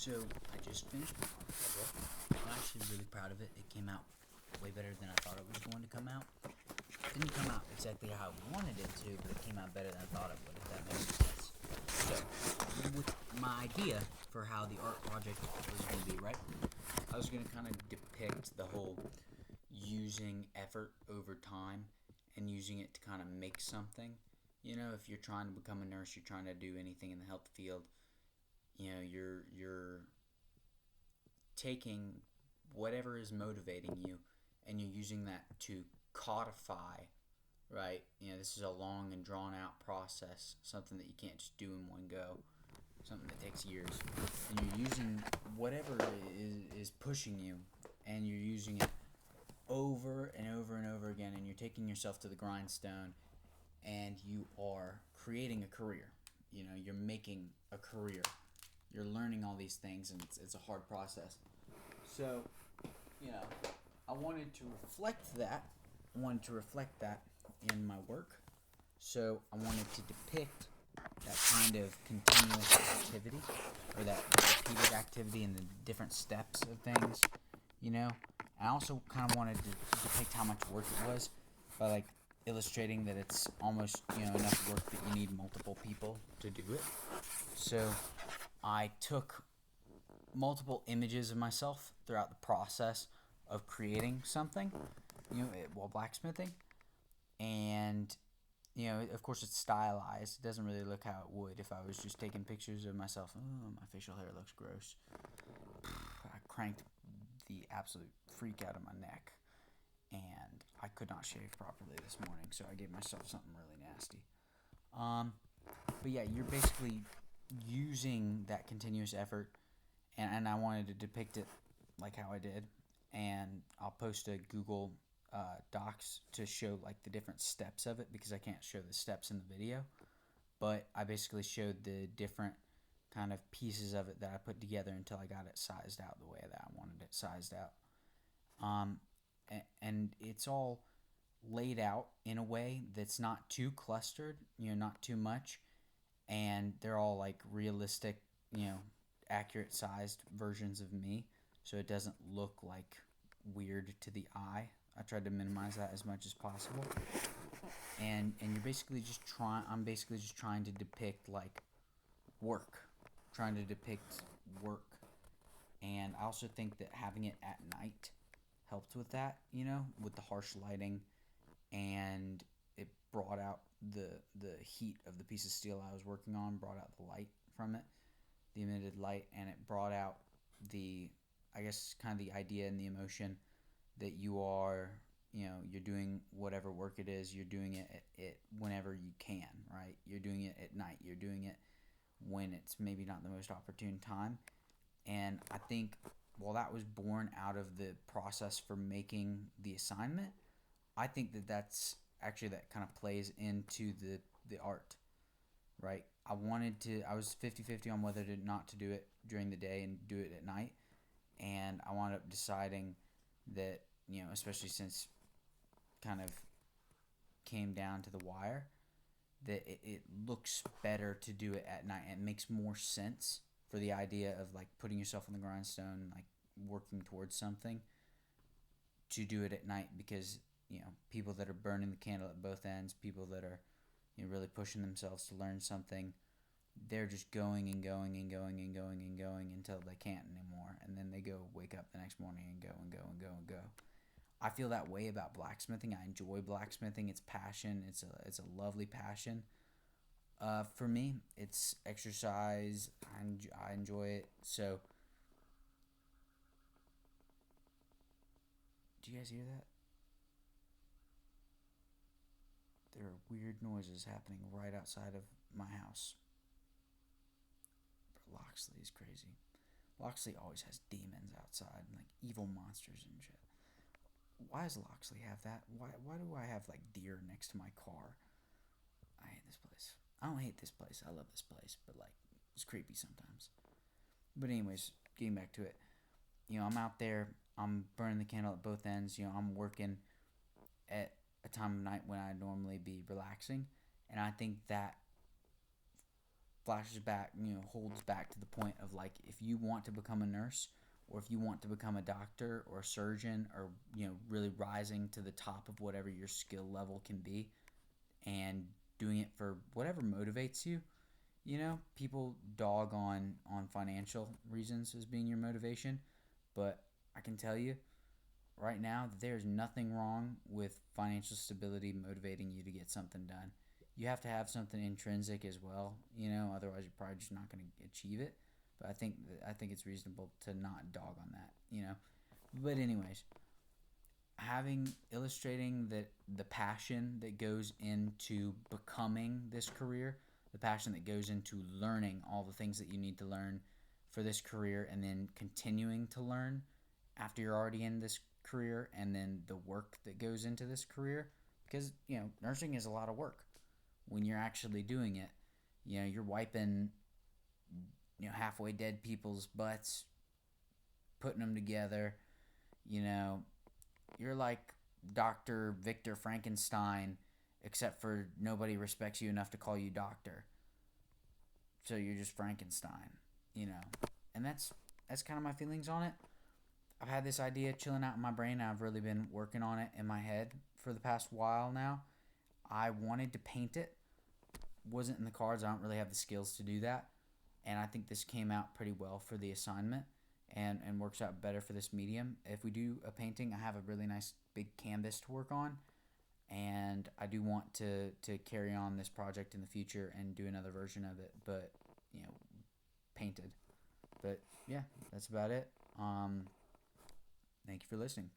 So I just finished my art project. I'm actually really proud of it. It came out way better than I thought it was going to come out. It didn't come out exactly how I wanted it to, but it came out better than I thought it would, if that makes sense. So, with my idea for how the art project was going to be, right? I was going to kind of depict the whole using effort over time and using it to kind of make something. You know, if you're trying to become a nurse, you're trying to do anything in the health field, you're taking whatever is motivating you and you're using that to codify, right? This is a long and drawn out process, something that you can't just do in one go, something that takes years. And you're using whatever is pushing you, and you're using it over and over and over again, and you're taking yourself to the grindstone, and you are creating a career. You're making a career. You're learning all these things, and it's a hard process. So, I wanted to reflect that. In my work. So I wanted to depict that kind of continuous activity, or that repeated activity and the different steps of things. I also kind of wanted to depict how much work it was by illustrating that it's almost enough work that you need multiple people to do it. So I took multiple images of myself throughout the process of creating something, while blacksmithing, and of course it's stylized. It doesn't really look how it would if I was just taking pictures of myself. Oh, my facial hair looks gross. I cranked the absolute freak out of my neck, and I could not shave properly this morning, so I gave myself something really nasty. But yeah, you're basically using that continuous effort, and I wanted to depict it like how I did, and I'll post a Google Docs to show the different steps of it, because I can't show the steps in the video, but I basically showed the different kind of pieces of it that I put together until I got it sized out the way that I wanted it sized out. And it's all laid out in a way that's not too clustered, not too much, and they're all realistic, accurate sized versions of me, so it doesn't look weird to the eye. I tried to minimize that as much as possible, and you're basically just trying. I'm basically just trying to depict work, and I also think that having it at night helped with that. With the harsh lighting, and it brought out the heat of the piece of steel I was working on, brought out the light from it, the emitted light, and it brought out I guess kind of the idea and the emotion that you're doing whatever work it is. You're doing it whenever you can, right? You're doing it at night. You're doing it when it's maybe not the most opportune time. And I think while that was born out of the process for making the assignment, I think that's actually, that kind of plays into the art, right? I was 50-50 on whether to not to do it during the day and do it at night. And I wound up deciding that, especially since kind of came down to the wire, that it looks better to do it at night. It makes more sense for the idea of putting yourself on the grindstone, working towards something, to do it at night, because people that are burning the candle at both ends, people that are really pushing themselves to learn something, they're just going and going and going and going and going until they can't anymore, and then they go wake up the next morning and go and go and go and go. I feel that way about blacksmithing. I enjoy blacksmithing. It's passion. It's a lovely passion. For me, it's exercise. I enjoy it. So, do you guys hear that? There are weird noises happening right outside of my house. But Loxley is crazy. Loxley always has demons outside, and evil monsters and shit. Why does Loxley have that? Why do I have deer next to my car? I hate this place. I don't hate this place. I love this place, but it's creepy sometimes. But anyways, getting back to it. I'm out there. I'm burning the candle at both ends. I'm working at a time of night when I'd normally be relaxing, and I think that flashes back, holds back to the point of like if you want to become a nurse or if you want to become a doctor or a surgeon or really rising to the top of whatever your skill level can be and doing it for whatever motivates you. People dog on financial reasons as being your motivation, but I can tell you right now that there's nothing wrong with financial stability motivating you to get something done. You have to have something intrinsic as well, otherwise you're probably just not going to achieve it. But I think it's reasonable to not dog on that. But anyways, having illustrating that the passion that goes into becoming this career, the passion that goes into learning all the things that you need to learn for this career and then continuing to learn after you're already in this career, and then the work that goes into this career, because nursing is a lot of work when you're actually doing it. You're wiping halfway dead people's butts, putting them together. you know you're like Dr. Victor Frankenstein, except for nobody respects you enough to call you doctor. So you're just Frankenstein, And that's kind of my feelings on it. I've had this idea chilling out in my brain. I've really been working on it in my head for the past while now. I wanted to paint it. Wasn't in the cards. I don't really have the skills to do that. And I think this came out pretty well for the assignment and works out better for this medium. If we do a painting, I have a really nice big canvas to work on. And I do want to carry on this project in the future and do another version of it, but, painted. But, yeah, that's about it. Thank you for listening.